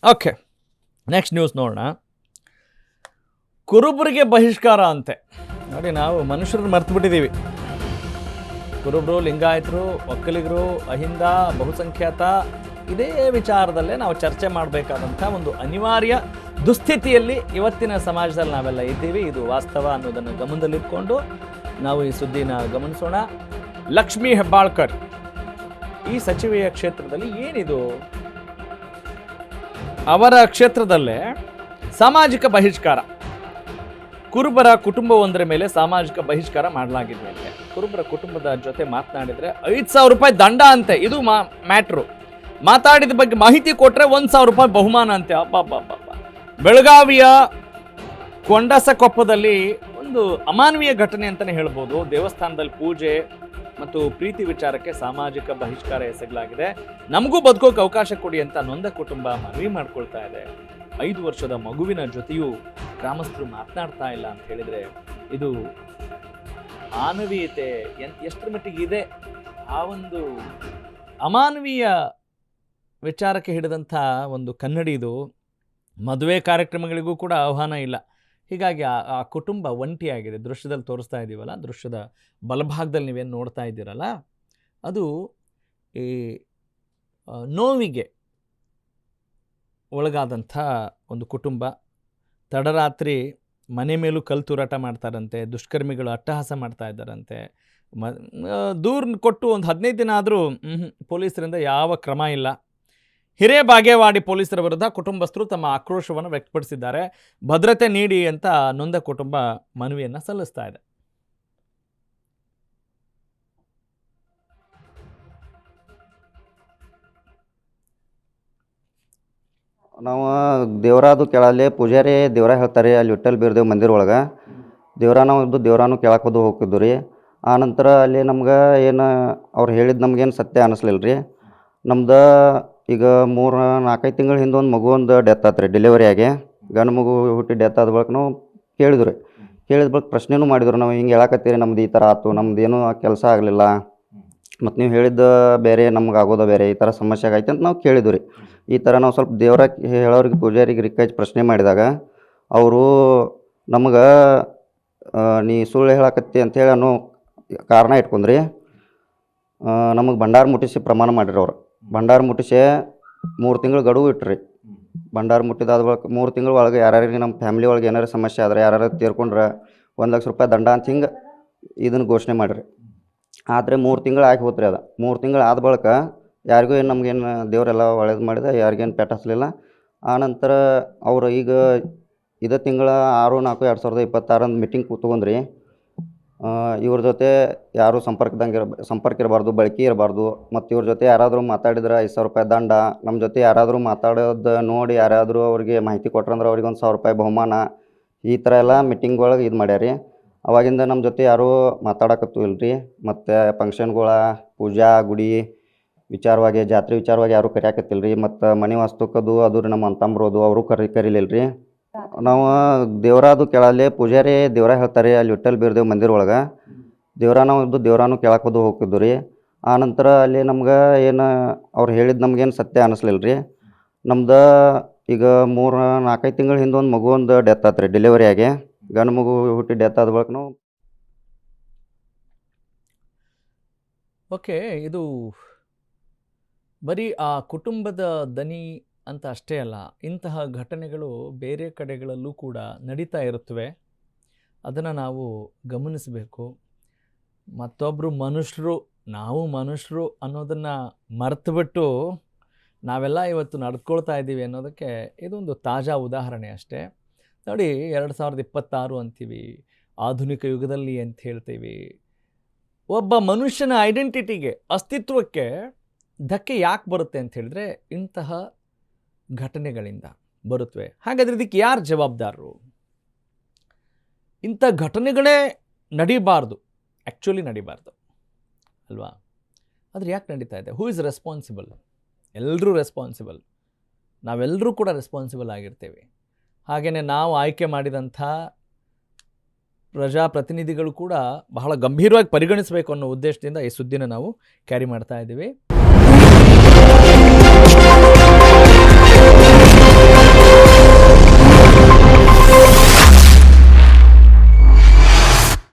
Okay, next news ನೋಡೋಣ. ಕುರುಬರಿಗೆ ಬಹಿಷ್ಕಾರ ಅಂತೆ. ನೋಡಿ, ನಾವು ಮನುಷ್ಯರನ್ನ ಮರ್ತು ಬಿಟ್ಟಿದ್ದೀವಿ. ಕುರುಬರು, ಲಿಂಗಾಯತರು, ಒಕ್ಕಲಿಗರು, ಅಹಿಂದ, ಬಹುಸಂಖ್ಯಾತ, ಇದೇ ವಿಚಾರದಲ್ಲೇ ನಾವು ಚರ್ಚೆ ಮಾಡಬೇಕಾದಂಥ ಒಂದು ಅನಿವಾರ್ಯ ದುಸ್ಥಿತಿಯಲ್ಲಿ ಇವತ್ತಿನ ಸಮಾಜದಲ್ಲಿ ನಾವೆಲ್ಲ ಇದ್ದೀವಿ. ಇದು ವಾಸ್ತವ ಅನ್ನೋದನ್ನು ಗಮನದಲ್ಲಿಟ್ಕೊಂಡು ನಾವು ಈ ಸುದ್ದಿನ ಗಮನಿಸೋಣ. ಲಕ್ಷ್ಮೀ ಹೆಬ್ಬಾಳ್ಕರ್ ಈ ಸಚಿವೆಯ ಕ್ಷೇತ್ರದಲ್ಲಿ ಏನಿದು? ಅವರ ಕ್ಷೇತ್ರದಲ್ಲೇ ಸಾಮಾಜಿಕ ಬಹಿಷ್ಕಾರ, ಕುರುಬರ ಕುಟುಂಬವೊಂದರ ಮೇಲೆ ಸಾಮಾಜಿಕ ಬಹಿಷ್ಕಾರ ಮಾಡಲಾಗಿದೆ ಅಂತೆ. ಕುರುಬರ ಕುಟುಂಬದ ಜೊತೆ ಮಾತನಾಡಿದರೆ 5,000 ರೂಪಾಯಿ ದಂಡ ಅಂತೆ. ಇದು ಮ್ಯಾಟ್ರು. ಮಾತಾಡಿದ ಬಗ್ಗೆ ಮಾಹಿತಿ ಕೊಟ್ಟರೆ 1,000 ರೂಪಾಯಿ ಬಹುಮಾನ ಅಂತೆ. ಅಬ್ಬಬ್ಬಬ್ಬ. ಬೆಳಗಾವಿಯ ಕೊಂಡಸಕೊಪ್ಪದಲ್ಲಿ ಒಂದು ಅಮಾನವೀಯ ಘಟನೆ ಅಂತಲೇ ಹೇಳ್ಬೋದು. ದೇವಸ್ಥಾನದಲ್ಲಿ ಪೂಜೆ ಮತ್ತು ಪ್ರೀತಿ ವಿಚಾರಕ್ಕೆ ಸಾಮಾಜಿಕ ಬಹಿಷ್ಕಾರ ಎಸಗಲಾಗಿದೆ. ನಮಗೂ ಬದುಕೋಕೆ ಅವಕಾಶ ಕೊಡಿ ಅಂತ ನೊಂದ ಕುಟುಂಬ ಮನವಿ ಮಾಡ್ಕೊಳ್ತಾ ಇದೆ. 5 ವರ್ಷದ ಮಗುವಿನ ಜೊತೆಯೂ ಗ್ರಾಮಸ್ಥರು ಮಾತನಾಡ್ತಾ ಇಲ್ಲ ಅಂತ ಹೇಳಿದರೆ ಇದು ಮಾನವೀಯತೆ ಎಷ್ಟರ ಮಟ್ಟಿಗೆ ಇದೆ? ಆ ಒಂದು ಅಮಾನವೀಯ ವಿಚಾರಕ್ಕೆ ಹಿಡಿದಂಥ ಒಂದು ಕನ್ನಡಿ ಇದು. ಮದುವೆ ಕಾರ್ಯಕ್ರಮಗಳಿಗೂ ಕೂಡ ಆಹ್ವಾನ ಇಲ್ಲ. ಹೀಗಾಗಿ ಆ ಕುಟುಂಬ ಒಂಟಿಯಾಗಿದೆ. ದೃಶ್ಯದಲ್ಲಿ ತೋರಿಸ್ತಾ ಇದ್ದೀವಲ್ಲ, ದೃಶ್ಯದ ಬಲಭಾಗದಲ್ಲಿ ನೀವೇನು ನೋಡ್ತಾ ಇದ್ದೀರಲ್ಲ, ಅದು ಈ ನೋವಿಗೆ ಒಳಗಾದಂಥ ಒಂದು ಕುಟುಂಬ. ತಡರಾತ್ರಿ ಮನೆ ಮೇಲೂ ಕಲ್ಲು ತೂರಾಟ ಮಾಡ್ತಾರಂತೆ, ದುಷ್ಕರ್ಮಿಗಳು ಅಟ್ಟಹಾಸ ಮಾಡ್ತಾ ಇದ್ದಾರಂತೆ. ದೂರು ಕೊಟ್ಟು ಒಂದು 15 ದಿನ ಆದರೂ ಪೊಲೀಸರಿಂದ ಯಾವ ಕ್ರಮ ಇಲ್ಲ. ಹಿರೇಬಾಗೇವಾಡಿ ಪೊಲೀಸರ ವಿರುದ್ಧ ಕುಟುಂಬಸ್ಥರು ತಮ್ಮ ಆಕ್ರೋಶವನ್ನು ವ್ಯಕ್ತಪಡಿಸಿದ್ದಾರೆ. ಭದ್ರತೆ ನೀಡಿ ಅಂತ ನೊಂದ ಕುಟುಂಬ ಮನವಿಯನ್ನು ಸಲ್ಲಿಸ್ತಾ ಇದೆ. ನಾವು ದೇವರಾದು ಕೇಳಲ್ಲಿ ಪೂಜಾರಿ ದೇವ್ರ ಹೇಳ್ತಾರೆ ಅಲ್ಲಿ ವಿಠ್ಠಲ್ ಬೀರ್ದೇವ್ ಮಂದಿರ ಒಳಗೆ ನಾವು ಇದ್ದು ದೇವ್ರಾನು ಕೇಳಕ್ಕೆ ಹೋಗಿದ್ದು ರೀ. ಆನಂತರ ಅಲ್ಲಿ ನಮ್ಗೆ ಏನು ಅವ್ರು ಹೇಳಿದ್ದು ನಮ್ಗೇನು ಸತ್ಯ ಅನ್ನಿಸ್ಲಿಲ್ಲ ರೀ. ನಮ್ದು ಈಗ 3-4 ತಿಂಗಳ ಹಿಂದೆ ಒಂದು ಮಗು ಒಂದು ಡೆತ್ ಆಯ್ತು ರೀ, ಡೆಲಿವರಿ ಆಗಿ ಗಂಡು ಮಗು ಹುಟ್ಟಿ ಡೆತ್ ಆದ ಬಳಿಕ ನಾವು ಕೇಳಿದ್ವಿ ರೀ. ಕೇಳಿದ ಬಳಿಕ ಪ್ರಶ್ನೆನೂ ಮಾಡಿದ್ರು, ನಾವು ಹಿಂಗೆ ಹೇಳಕತ್ತೀರಿ, ನಮ್ದು ಈ ಥರ ಆಯ್ತು, ನಮ್ದು ಏನೂ ಕೆಲಸ ಆಗಲಿಲ್ಲ, ಮತ್ತು ನೀವು ಹೇಳಿದ್ದು ಬೇರೆ, ನಮ್ಗೆ ಆಗೋದು ಬೇರೆ, ಈ ಥರ ಸಮಸ್ಯೆ ಆಗೈತೆ ಅಂತ ನಾವು ಕೇಳಿದ್ವಿ ರೀ. ಈ ಥರ ನಾವು ಸ್ವಲ್ಪ ದೇವ್ರ ಹೇಳೋರಿಗೆ ಪೂಜಾರಿಗೆ ರಿಕ್ವೆಸ್ಟ್ ಪ್ರಶ್ನೆ ಮಾಡಿದಾಗ ಅವರು ನಮ್ಗೆ ನೀ ಸುಳ್ಳು ಹೇಳಕತ್ತಿ ಅಂಥೇಳಿ ಅನ್ನೋ ಕಾರಣ ಇಟ್ಕೊಂಡ್ರಿ ನಮಗೆ ಭಂಡಾರ ಮುಟ್ಟಿಸಿ ಪ್ರಮಾಣ ಮಾಡಿರಿ. ಅವ್ರು ಭಂಡಾರ ಮುಟ್ಟಿಸಿ 3 ತಿಂಗಳು ಗಡುವು ಇಟ್ರಿ. ಭಂಡಾರ ಮುಟ್ಟಿದಾದ ಬಳಿಕ 3 ತಿಂಗಳ ಒಳಗೆ ಯಾರ್ಯಾರಿಗೆ ನಮ್ಮ ಫ್ಯಾಮಿಲಿ ಒಳಗೆ ಏನಾರು ಸಮಸ್ಯೆ ಆದರೆ, ಯಾರು ತೀರ್ಕೊಂಡ್ರೆ 1 ಲಕ್ಷ ರೂಪಾಯಿ ದಂಡ ಅಂತ ಹಿಂಗೆ ಇದನ್ನು ಘೋಷಣೆ ಮಾಡಿರಿ. ಆದರೆ 3 ತಿಂಗಳು ಆಗಿ ಹೋತ್ರಿ. ಅದು 3 ತಿಂಗಳು ಆದ ಬಳಿಕ ಯಾರಿಗೂ ಏನು ನಮಗೇನು ದೇವರೆಲ್ಲ ಒಳ್ಳೇದು ಮಾಡಿದೆ, ಯಾರಿಗೇನು ಪೆಟ್ಟು ಹಚ್ಚಲಿಲ್ಲ. ಆನಂತರ ಅವರು ಈಗ ಇದೇ ತಿಂಗಳ 6/4/2026 ಮೀಟಿಂಗ್ ತೊಗೊಂಡ್ರಿ. ಇವ್ರ ಜೊತೆ ಯಾರೂ ಸಂಪರ್ಕ ಇರಬಾರ್ದು, ಬಳಕೆ ಇರಬಾರ್ದು, ಮತ್ತು ಇವ್ರ ಜೊತೆ ಯಾರಾದರೂ ಮಾತಾಡಿದ್ರೆ 5,000 ರೂಪಾಯಿ ದಂಡ, ನಮ್ಮ ಜೊತೆ ಯಾರಾದರೂ ಮಾತಾಡೋದು ನೋಡಿ ಯಾರಾದರೂ ಅವ್ರಿಗೆ ಮಾಹಿತಿ ಕೊಟ್ರಂದ್ರೆ ಅವ್ರಿಗೆ 1,000 ರೂಪಾಯಿ ಬಹುಮಾನ, ಈ ಥರ ಎಲ್ಲ ಮೀಟಿಂಗ್ ಒಳಗೆ ಇದು ಮಾಡ್ಯಾರಿ. ಅವಾಗಿಂದ ನಮ್ಮ ಜೊತೆ ಯಾರೂ ಮಾತಾಡಕತ್ತೂ ಇಲ್ಲ ರೀ. ಮತ್ತು ಫಂಕ್ಷನ್ಗಳ, ಪೂಜಾ ಗುಡಿ ವಿಚಾರವಾಗಿ, ಜಾತ್ರೆ ವಿಚಾರವಾಗಿ ಯಾರೂ ಕರೆಯಾಕತ್ತಿಲ್ಲ ರೀ. ಮತ್ತು ಮನೆ ವಾಸ್ತುಕದು ಅದು ರೀ, ನಮ್ಮ ಅಂತಂಬ್ರೋದು ಅವರು ಕರೀಲಿಲ್ಲ ರೀ. ನಾವು ದೇವರಾದು ಕೇಳಲ್ಲಿ ಪೂಜಾರಿ ದೇವ್ರ ಹೇಳ್ತಾರೆ ಅಲ್ಲಿ ವಿಠ್ಠಲ್ ಬೀರ್ದೇವ್ ಮಂದಿರ ಒಳಗೆ ನಾವು ಇದ್ದು ದೇವ್ರಾನು ಕೇಳಕ್ಕೆ ಹೋಗಿದ್ದು ರೀ. ಆನಂತರ ಅಲ್ಲಿ ನಮ್ಗೆ ಏನು ಅವ್ರು ಹೇಳಿದ್ದು ನಮಗೇನು ಸತ್ಯ ಅನ್ನಿಸ್ಲಿಲ್ಲ ರೀ. ನಮ್ದು ಈಗ 3-4 ತಿಂಗಳ ಹಿಂದೆ ಒಂದು ಮಗು ಒಂದು ಡೆತ್ ಆಯ್ತು ರೀ, ಡೆಲಿವರಿ ಆಗಿ ಗಂಡು ಮಗು ಹುಟ್ಟಿ ಡೆತ್ ಆದ ಬಳಿಕ ನಾವು ಓಕೆ, ಇದು ಬರೀ ಆ ಕುಟುಂಬದ ದನಿ ಅಂತ ಅಷ್ಟೇ ಅಲ್ಲ, ಇಂತಹ ಘಟನೆಗಳು ಬೇರೆ ಕಡೆಗಳಲ್ಲೂ ಕೂಡ ನಡೀತಾ ಇರುತ್ತವೆ. ಅದನ್ನು ನಾವು ಗಮನಿಸಬೇಕು. ಮತ್ತೊಬ್ಬರು ಮನುಷ್ಯರು, ನಾವು ಮನುಷ್ಯರು ಅನ್ನೋದನ್ನು ಮರೆತುಬಿಟ್ಟು ನಾವೆಲ್ಲ ಇವತ್ತು ನಡೆದುಕೊಳ್ತಾ ಇದ್ದೀವಿ ಅನ್ನೋದಕ್ಕೆ ಇದೊಂದು ತಾಜಾ ಉದಾಹರಣೆ ಅಷ್ಟೇ. ನೋಡಿ, 2026 ಅಂತೀವಿ, ಆಧುನಿಕ ಯುಗದಲ್ಲಿ ಅಂತ ಹೇಳ್ತೀವಿ. ಒಬ್ಬ ಮನುಷ್ಯನ ಐಡೆಂಟಿಟಿಗೆ, ಅಸ್ತಿತ್ವಕ್ಕೆ ಧಕ್ಕೆ ಯಾಕೆ ಬರುತ್ತೆ ಅಂತ ಹೇಳಿದ್ರೆ ಇಂತಹ ಘಟನೆಗಳಿಂದ ಬರುತ್ತವೆ. ಹಾಗಾದರೆ ಇದಕ್ಕೆ ಯಾರು ಜವಾಬ್ದಾರರು? ಇಂಥ ಘಟನೆಗಳೇ ನಡೀಬಾರ್ದು, ಆ್ಯಕ್ಚುಲಿ ನಡೀಬಾರ್ದು ಅಲ್ವಾ? ಆದರೆ ಯಾಕೆ ನಡೀತಾ ಇದೆ? Who is responsible? ಎಲ್ಲರೂ ರೆಸ್ಪಾನ್ಸಿಬಲ್, ನಾವೆಲ್ಲರೂ ಕೂಡ ರೆಸ್ಪಾನ್ಸಿಬಲ್ ಆಗಿರ್ತೇವೆ. ಹಾಗೆಯೇ ನಾವು ಆಯ್ಕೆ ಮಾಡಿದಂಥ ಪ್ರಜಾಪ್ರತಿನಿಧಿಗಳು ಕೂಡ ಬಹಳ ಗಂಭೀರವಾಗಿ ಪರಿಗಣಿಸಬೇಕು ಅನ್ನೋ ಉದ್ದೇಶದಿಂದ ಈ ಸುದ್ದಿನ ನಾವು ಕ್ಯಾರಿ ಮಾಡ್ತಾ ಇದ್ದೀವಿ.